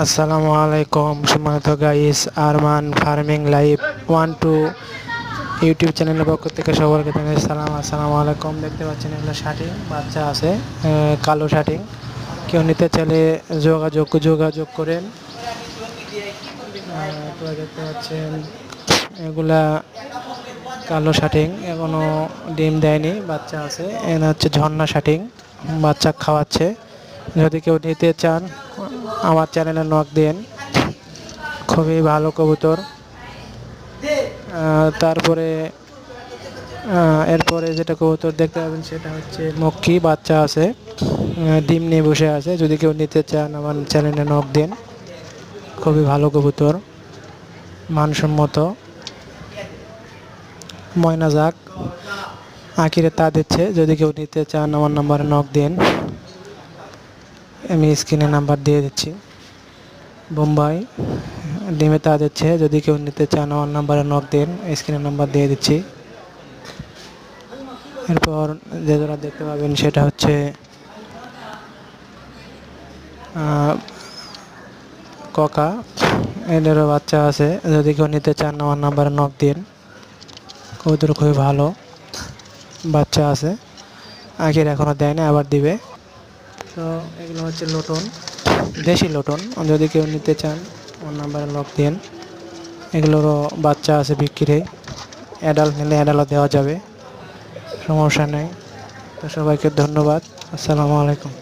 আসসালামু আলাইকুম সম্মানিত guys, Arman farming live 1 2 YouTube চ্যানেলের পক্ষ থেকে সবাইকে জানাই সালাম। আসসালামু আলাইকুম। দেখতে পাচ্ছেন এগুলো শাটিং বাচ্চা আছে, কালো শাটিং। কেউ নিতে চাইলে যোগাযোগ করেন। তো দেখতে পাচ্ছেন এগুলা কালো শাটিং, এখনো ডিম দেয়নি, বাচ্চা আছে। এখানে হচ্ছে ঝর্ণা শাটিং, বাচ্চা খাওয়াচ্ছে। যদি কেউ নিতে চান আমার চ্যানেলে নক দিন। খুবই ভালো কবুতর। তারপরে এরপরে যেটা কবুতর দেখতে পাবেন সেটা হচ্ছে মক্কি, বাচ্চা আছে, ডিম নিয়ে বসে আছে। যদি কেউ নিতে চান আমার চ্যানেলে নক দিন। খুবই ভালো কবুতর, মানসম্মত। ময়না যাক আঁকিরে তা দিচ্ছে। যদি কেউ নিতে চান আমার নাম্বারে নক দিন, আমি স্ক্রিনে নাম্বার দিয়ে দিচ্ছি। বোম্বাই ডিমে তা দিচ্ছে। যদি কেউ নিতে চান আমার নাম্বারে নক দিন, স্ক্রিনে নাম্বার দিয়ে দিচ্ছি। এরপর যে জোড়া দেখতে পাবেন সেটা হচ্ছে ককা, এদেরও বাচ্চা আছে। যদি কেউ নিতে চান আমার নাম্বারে নক দিন। কবুতর খুবই ভালো, বাচ্চা আছে। আখের এখনও দেয় না, আবার দিবে। তো এগুলো হচ্ছে লোটন, দেশি লোটন। যদি কেউ নিতে চান আমার নাম্বারে নক দিন। এগুলোরও বাচ্চা আছে বিক্রি। অ্যাডাল্ট নিলে অ্যাডালও দেওয়া যাবে, সমস্যা নেই। তো সবাইকে ধন্যবাদ। আসসালামু আলাইকুম।